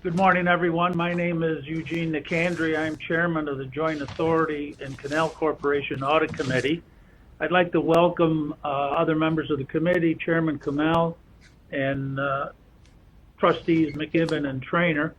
Good morning, everyone. My name is Eugene Nicandri. I'm chairman of the Joint Authority and Canal Corporation Audit Committee. I'd like to welcome other members of the committee, Chairman Canal and trustees McKibben and Trainer.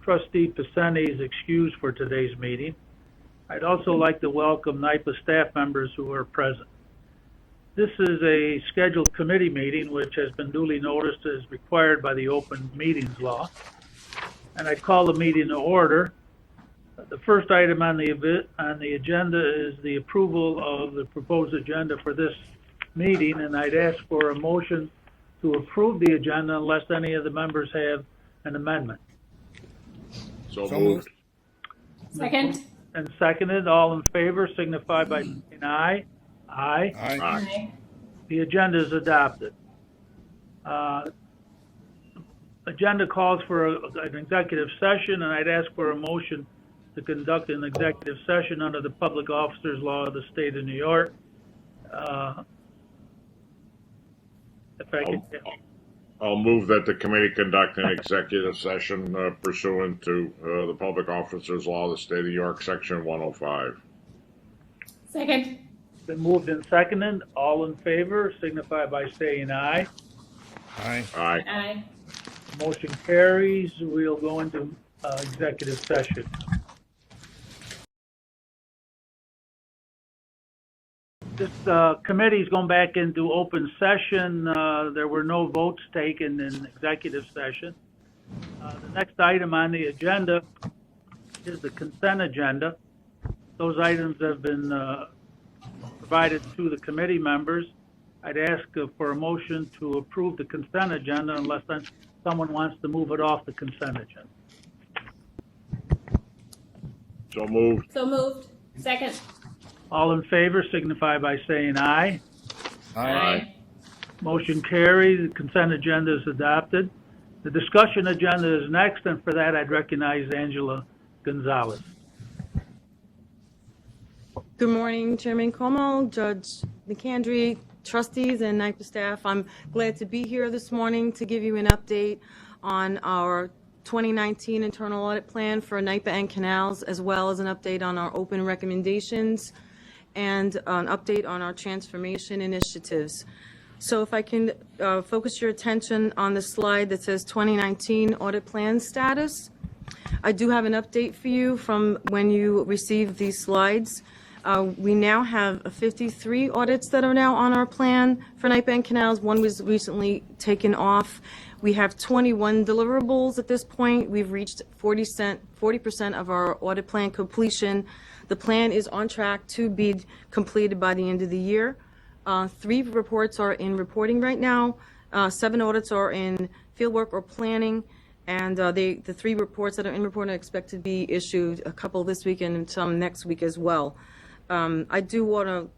Trustee Pacini is excused for today's meeting. I'd also like to welcome NYPA staff members who are present. This is a scheduled committee meeting which has been duly noticed as required by the Open Meetings Law. And I call the meeting to order. The first item on the agenda is the approval of the proposed agenda for this meeting, and I'd ask for a motion to approve the agenda unless any of the members have an amendment. So moved. Second. And seconded. All in favor signify by saying aye. Aye. Aye. The agenda is adopted. Agenda calls for an executive session, and I'd ask for a motion to conduct an executive session under the Public Officers Law of the State of New York. If I could, I'll move that the committee conduct an executive session pursuant to the Public Officers Law of the State of New York, Section 105. Second. been moved and seconded. All in favor signify by saying aye. Aye. Aye. Motion carries. We'll go into executive session. This committee is going back into open session. There were no votes taken in executive session. The next item on the agenda is the consent agenda. Those items have been provided to the committee members. I'd ask for a motion to approve the consent agenda unless someone wants to move it off the consent agenda. So moved. So moved. Second. All in favor signify by saying aye. Aye. Motion carried. The consent agenda is adopted. The discussion agenda is next, and for that I'd recognize Angela Gonzalez. Good morning, Chairman Como, Judge Nicandri, trustees, and NYPA staff. I'm glad to be here this morning to give you an update on our 2019 internal audit plan for NYPA and Canals, as well as an update on our open recommendations and an update on our transformation initiatives. So if I can focus your attention on the slide that says 2019 audit plan status. I do have an update for you from when you received these slides. We now have 53 audits that are now on our plan for NYPA and Canals. One was recently taken off. We have 21 deliverables at this point. We've reached 40% of our audit plan completion. The plan is on track to be completed by the end of the year. 3 reports are in reporting right now. 7 audits are in fieldwork or planning. And the 3 reports that are in reporting are expected to be issued, a couple this week and some next week as well. I do want to,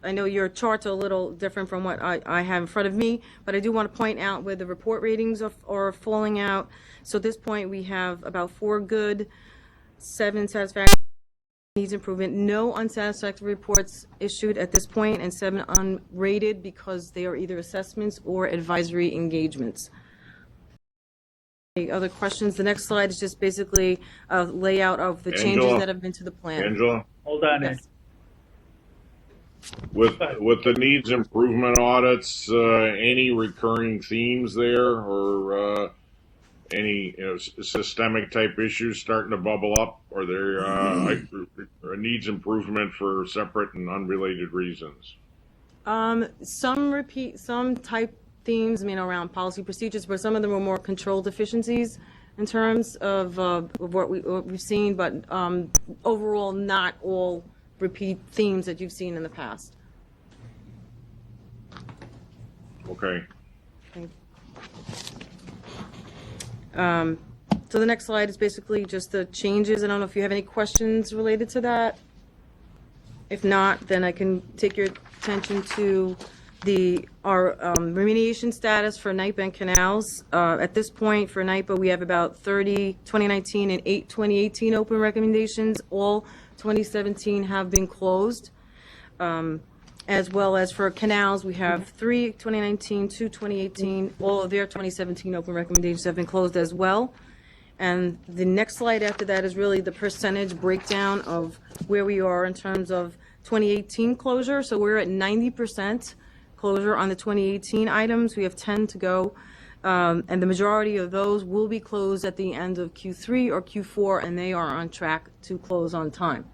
I know your charts are a little different from what I have in front of me, but I do want to point out where the report ratings are falling out. So at this point, we have about 4 good, 7 satisfactory, needs improvement, no unsatisfactory reports issued at this point, and 7 unrated because they are either assessments or advisory engagements. Any other questions? The next slide is just basically a layout of the changes that have been to the plan. Angela, Hold on. Yes. with the needs improvement audits, any recurring themes there, or any systemic type issues starting to bubble up, or there or needs improvement for separate and unrelated reasons? Some type themes, I mean, around policy procedures, but some of them were more control deficiencies in terms of what we've seen, but overall not all repeat themes that you've seen in the past. Okay. So the next slide is basically just the changes. I don't know if you have any questions related to that. If not, then I can take your attention to our remediation status for NYPA and Canals. At this point, for NYPA, we have about 30 2019 and 8 2018 open recommendations. All 2017 have been closed. As well as for Canals, we have 3 2019, 2 2018. All of their 2017 open recommendations have been closed as well. And the next slide after that is really the percentage breakdown of where we are in terms of 2018 closure. So we're at 90% closure on the 2018 items. We have 10 to go. And the majority of those will be closed at the end of Q3 or Q4, and they are on track to close on time.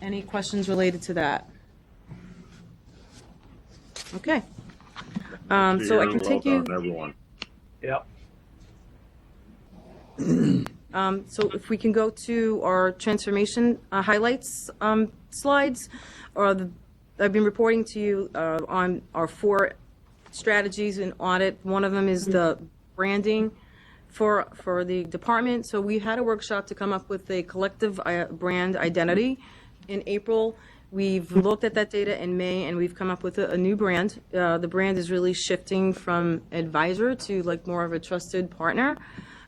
Any questions related to that? Okay. So I can take well you. done, everyone. Yep. So if we can go to our transformation highlights slides, I've been reporting to you on our 4 strategies in audit. One of them is the branding for the department. So we had a workshop to come up with a collective brand identity in April. We've looked at that data in May, and we've come up with a new brand. The brand is really shifting from advisor to like more of a trusted partner.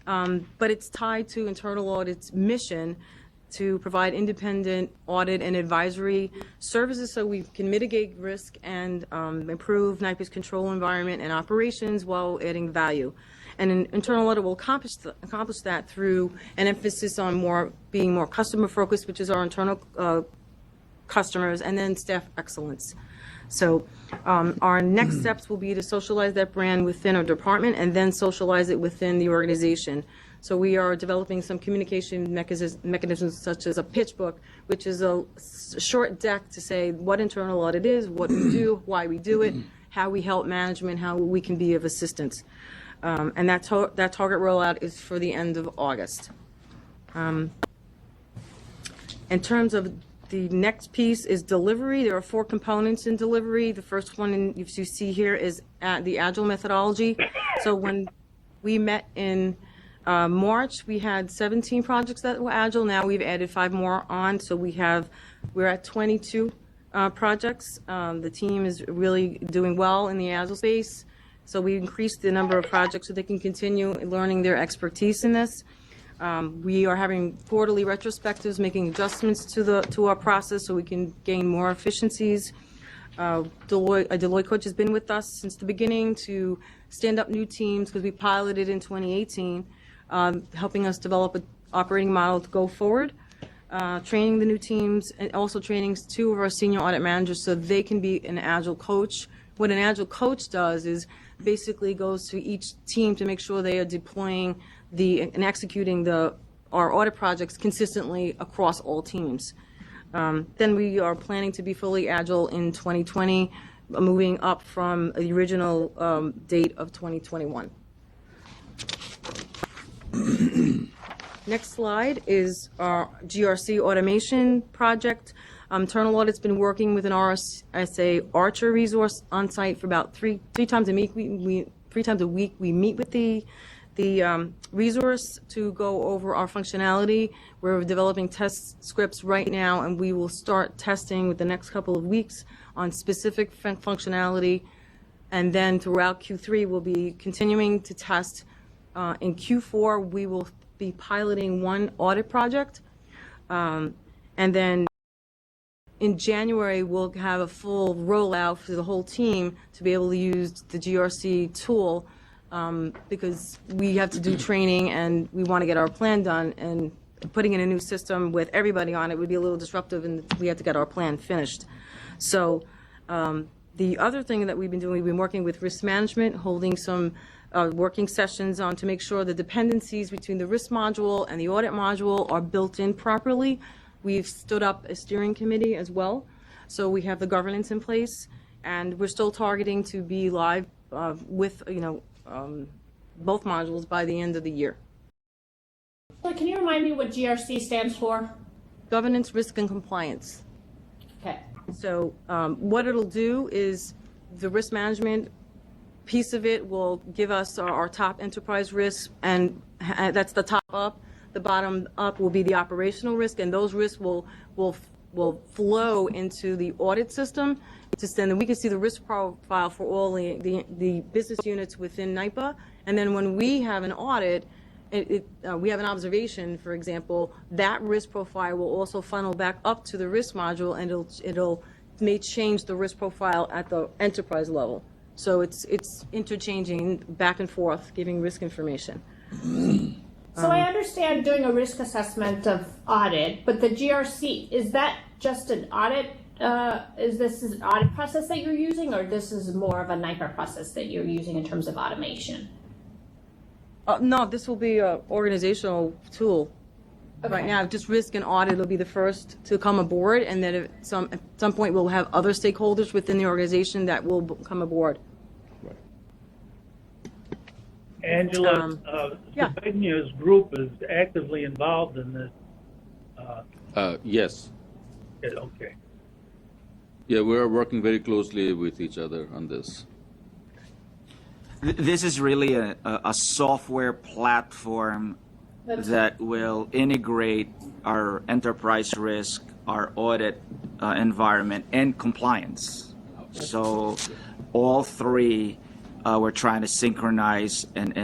But it's tied to internal audit's mission to provide independent audit and advisory services so we can mitigate risk and improve NYPA's control environment and operations while adding value. And an internal audit will accomplish that through an emphasis on being more customer focused, which is our internal customers, and then staff excellence. So our next steps will be to socialize that brand within our department and then socialize it within the organization. So we are developing some communication mechanisms such as a pitch book, which is a short deck to say what internal audit is, what we do, why we do it, how we help management, how we can be of assistance. And that target rollout is for the end of August. In terms of the next piece is delivery. There are 4 components in delivery. The first one you see here is the Agile methodology. So when we met in March, we had 17 projects that were Agile. Now we've added 5 more on, so we're at 22 projects. The team is really doing well in the Agile space. So we increased the number of projects so they can continue learning their expertise in this. We are having quarterly retrospectives, making adjustments to our process so we can gain more efficiencies. Deloitte coach has been with us since the beginning to stand up new teams because we piloted in 2018, helping us develop an operating model to go forward. Training the new teams and also training 2 of our senior audit managers so they can be an Agile coach. What an Agile coach does is basically goes to each team to make sure they are deploying and executing our audit projects consistently across all teams. Then we are planning to be fully Agile in 2020, moving up from the original date of 2021. Next slide is our GRC automation project. Internal Audit's been working with an RSA Archer resource on site for about three times a week. 3 times a week we meet with the resource to go over our functionality. We're developing test scripts right now, and we will start testing with the next couple of weeks on specific functionality. And then throughout Q3, we'll be continuing to test. In Q4, we will be piloting 1 audit project. And then in January, we'll have a full rollout for the whole team to be able to use the GRC tool because we have to do training and we want to get our plan done, and putting in a new system with everybody on it would be a little disruptive, and we have to get our plan finished. So the other thing that we've been working with risk management, holding some working sessions on to make sure the dependencies between the risk module and the audit module are built in properly. We've stood up a steering committee as well, so we have the governance in place, and we're still targeting to be live with both modules by the end of the year. So can you remind me what GRC stands for? Governance, risk, and compliance. Okay. So what it'll do is the risk management piece of it will give us our top enterprise risks, and that's the top up. The bottom up will be the operational risk, and those risks will flow into the audit system. Then we can see the risk profile for all the business units within NYPA. And then when we have an audit, we have an observation, for example, that risk profile will also funnel back up to the risk module, and it'll may change the risk profile at the enterprise level. So it's interchanging back and forth, giving risk information. So I understand doing a risk assessment of audit, but the GRC, is that just an audit? Is this an audit process that you're using, or this is more of a NIPA process that you're using in terms of automation? No, this will be an organizational tool. Okay. Right now, just risk and audit will be the first to come aboard, and then at some point we'll have other stakeholders within the organization that will come aboard. Angela, yeah. Savigny's group is actively involved in this. Yes. Okay. Yeah, we're working very closely with each other on this. This is really a software platform that will integrate our enterprise risk, our audit environment, and compliance. So all three we're trying to synchronize and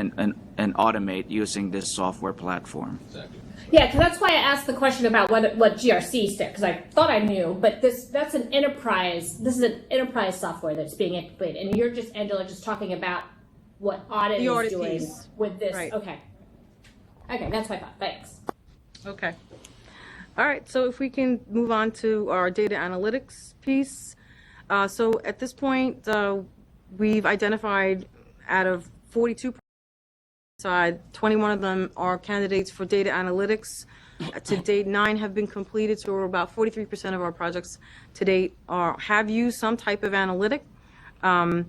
automate using this software platform. Exactly. Yeah, because that's why I asked the question about what GRC stands, because I thought I knew, but that's an enterprise. This is an enterprise software that's being implemented, and you're just, Angela, just talking about what audit The is audit doing piece. with this. Right. Okay, that's what I thought. Thanks. Okay. All right, so if we can move on to our data analytics piece. So at this point, we've identified out of 42 side, 21 of them are candidates for data analytics. To date, 9 have been completed, so we're about 43% of our projects to date have used some type of analytic. Our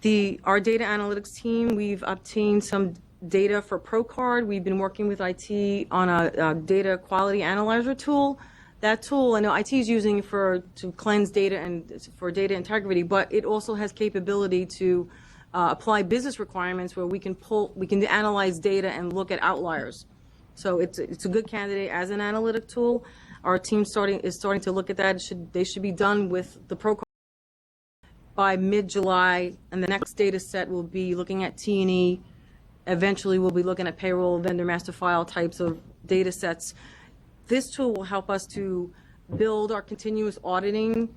data analytics team, we've obtained some data for ProCard. We've been working with IT on a data quality analyzer tool. That tool, I know IT is using to cleanse data and for data integrity, but it also has capability to apply business requirements where we can analyze data and look at outliers. So it's a good candidate as an analytic tool. Our team is starting to look at that. They should be done with the ProCard by mid-July, and the next data set will be looking at T&E. Eventually, we'll be looking at payroll, vendor master file types of data sets. This tool will help us to build our continuous auditing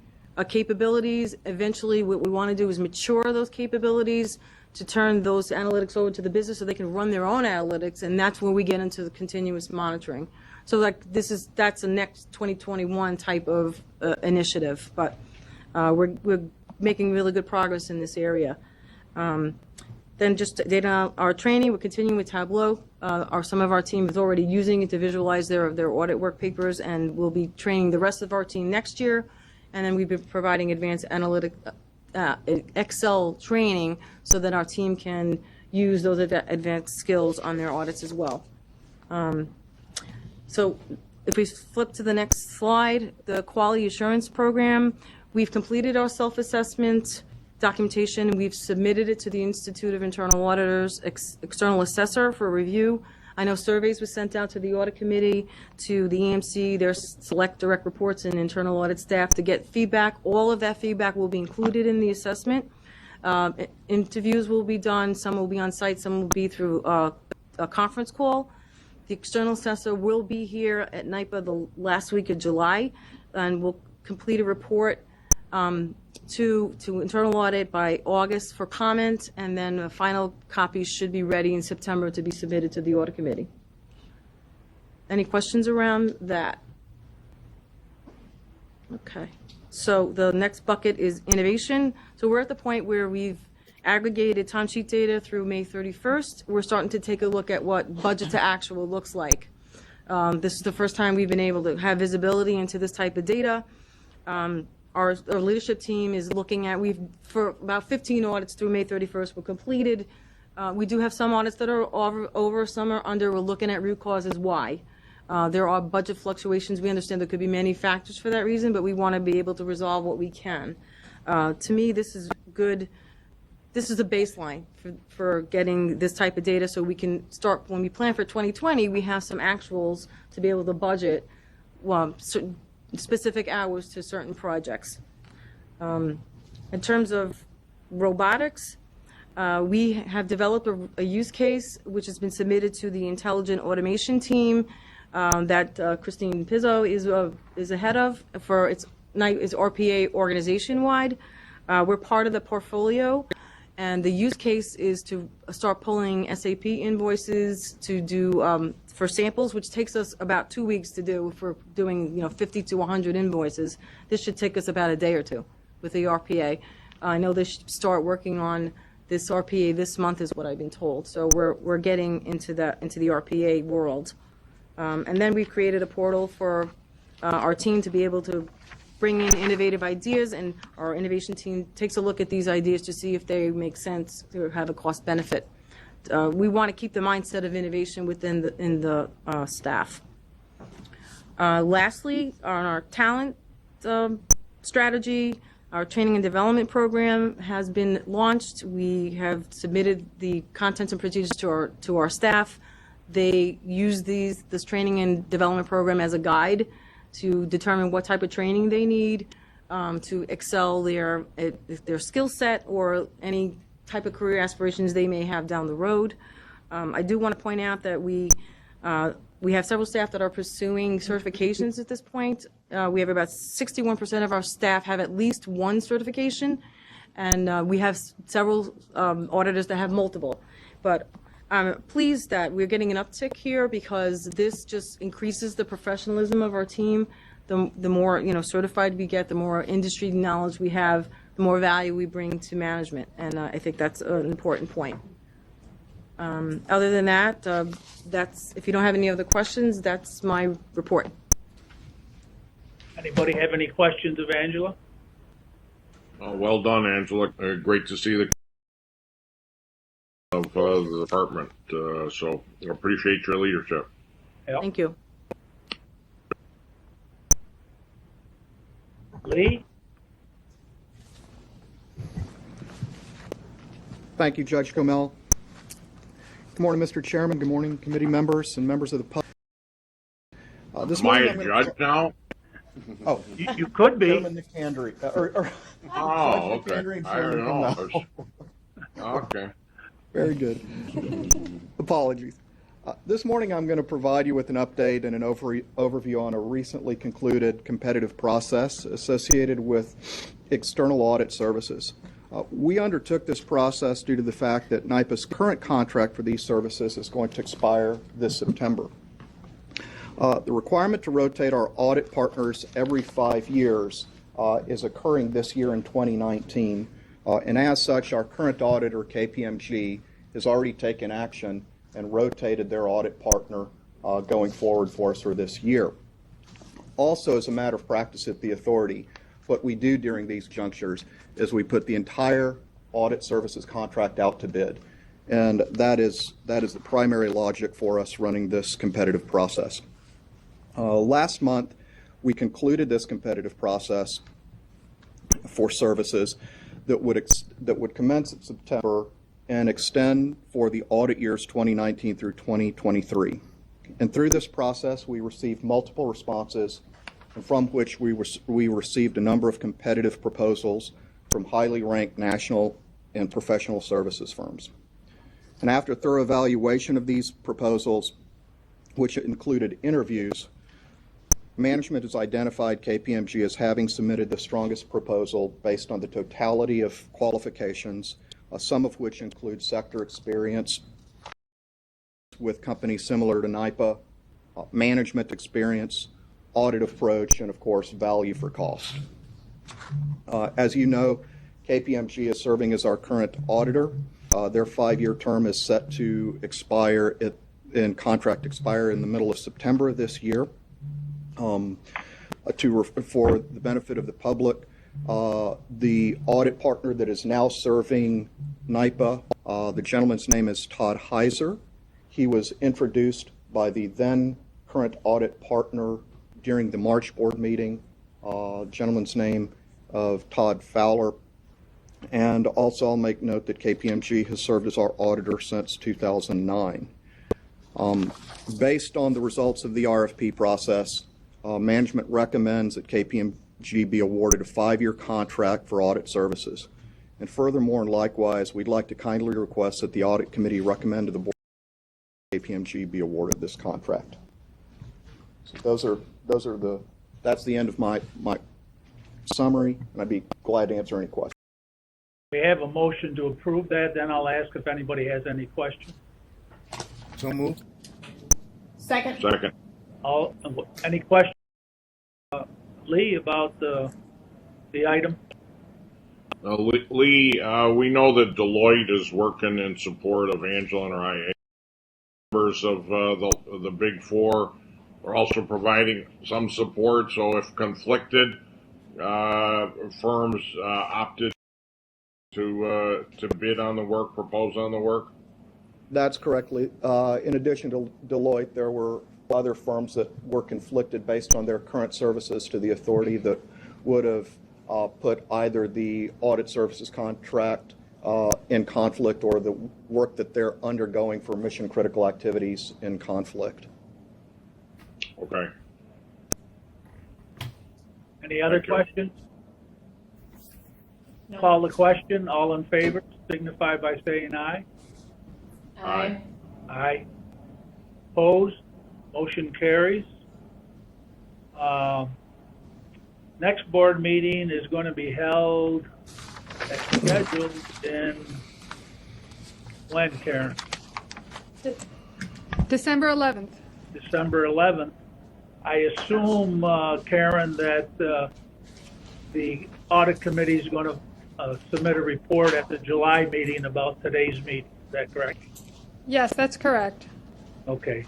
capabilities. Eventually, what we want to do is mature those capabilities to turn those analytics over to the business so they can run their own analytics, and that's where we get into the continuous monitoring. So that's a next 2021 type of initiative, but we're making really good progress in this area. Then just data, our training, we're continuing with Tableau. Some of our team is already using it to visualize their audit work papers, and we'll be training the rest of our team next year. And then we've been providing advanced analytic Excel training so that our team can use those advanced skills on their audits as well. So if we flip to the next slide, the quality assurance program, we've completed our self-assessment documentation. We've submitted it to the Institute of Internal Auditors external assessor for review. I know surveys were sent out to the audit committee, to the EMC, their select direct reports and internal audit staff to get feedback. All of that feedback will be included in the assessment. Interviews will be done. Some will be on site. Some will be through a conference call. The external assessor will be here at NIPA the last week of July, and will complete a report to internal audit by August for comment, and then the final copy should be ready in September to be submitted to the audit committee. Any questions around that? Okay. So the next bucket is innovation. So we're at the point where we've aggregated timesheet data through May 31st. We're starting to take a look at what budget to actual looks like. This is the first time we've been able to have visibility into this type of data. Our leadership team is looking at, for about 15 audits through May 31st were completed. We do have some audits that are over, some are under. We're looking at root causes why. There are budget fluctuations. We understand there could be many factors for that reason, but we want to be able to resolve what we can. To me, this is good. This is a baseline for getting this type of data so we can start, when we plan for 2020, we have some actuals to be able to budget certain specific hours to certain projects. In terms of robotics, we have developed a use case which has been submitted to the intelligent automation team that Christine Pizzo is ahead of for its RPA organization-wide. We're part of the portfolio. And the use case is to start pulling SAP invoices to do for samples, which takes us about 2 weeks to do if we're doing 50 to 100 invoices. This should take us about a day or two with the RPA. I know they should start working on this RPA this month, is what I've been told. So we're getting into the RPA world. And then we've created a portal for our team to be able to bring in innovative ideas, and our innovation team takes a look at these ideas to see if they make sense to have a cost benefit. We want to keep the mindset of innovation within the staff. Lastly, on our talent strategy, our training and development program has been launched. We have submitted the contents and procedures to our staff. They use this training and development program as a guide to determine what type of training they need to excel their skill set or any type of career aspirations they may have down the road. I do want to point out that we have several staff that are pursuing certifications at this point. We have about 61% of our staff have at least one certification, and we have several auditors that have multiple. But I'm pleased that we're getting an uptick here because this just increases the professionalism of our team. The more certified we get, the more industry knowledge we have, the more value we bring to management, and I think that's an important point. Other than that, if you don't have any other questions, that's my report. Anybody have any questions of Angela? Well done, Angela. Great to see the of the department. So I appreciate your leadership. Yep. Thank you. Lee? Thank you, Judge Comel. Good morning, Mr. Chairman. Good morning, committee members and members of the public. This Am I morning a judge now? Oh, You could be. Chairman Nicandri. Oh, Judge okay. Nicandri and I don't Chairman know. Comel. Okay. Very good. Apologies. This morning I'm going to provide you with an update and an overview on a recently concluded competitive process associated with external audit services. We undertook this process due to the fact that NYPA's current contract for these services is going to expire this September. The requirement to rotate our audit partners every 5 years is occurring this year in 2019. And as such, our current auditor, KPMG, has already taken action and rotated their audit partner going forward for us for this year. Also, as a matter of practice at the authority, what we do during these junctures is we put the entire audit services contract out to bid. And that is the primary logic for us running this competitive process. Last month, we concluded this competitive process for services that would commence in September and extend for the audit years 2019 through 2023. And through this process, we received multiple responses, and from which we received a number of competitive proposals from highly ranked national and professional services firms. And after thorough evaluation of these proposals, which included interviews, management has identified KPMG as having submitted the strongest proposal based on the totality of qualifications, some of which include sector experience with companies similar to NYPA, management experience, audit approach, and of course, value for cost. As you know, KPMG is serving as our current auditor. Their 5-year term is set to expire contract expire in the middle of September this year. For the benefit of the public, the audit partner that is now serving NYPA, the gentleman's name is Todd Heiser. He was introduced by the then current audit partner during the March board meeting, gentleman's name of Todd Fowler. And also I'll make note that KPMG has served as our auditor since 2009. Based on the results of the RFP process, management recommends that KPMG be awarded a 5-year contract for audit services. And furthermore, and likewise, we'd like to kindly request that the audit committee recommend to the board that KPMG be awarded this contract. So that's the end of my summary, and I'd be glad to answer any questions. We have a motion to approve that, then I'll ask if anybody has any questions. So moved. Second. Second. Any questions, Lee, about the item? Lee, we know that Deloitte is working in support of Angela and I. Members of the Big Four are also providing some support. So if conflicted firms opted to bid on the work, propose on the work. That's correctly. In addition to Deloitte, there were other firms that were conflicted based on their current services to the authority that would have put either the audit services contract in conflict or the work that they're undergoing for mission critical activities in conflict. Okay. Any other Thank you. questions? No. Call the question. All in favor signify by saying aye. Aye. Aye. Opposed? Motion carries. Next board meeting is going to be held as scheduled in when, Karen? December 11th. December 11th. I assume, Karen, that the audit committee is going to submit a report at the July meeting about today's meeting. Is that correct? Yes, that's correct. Okay.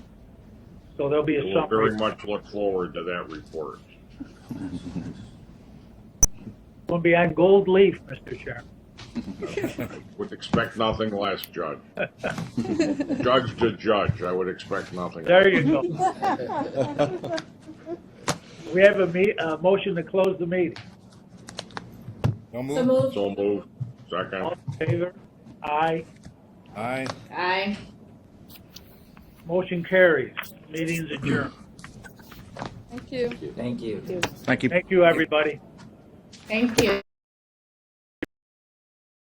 So there'll be a We'll summary. very much look forward to that report. Will be on gold leaf, Mr. Chairman. Would expect nothing less, Judge. Judge to judge, I would expect nothing. There you go. We have a motion to close the meeting. So So moved. moved. So moved. Second. All in favor? Aye. Aye. Aye. Motion carries. Meeting's adjourned. Thank you. Thank you. Thank you. Thank you, everybody. Thank you.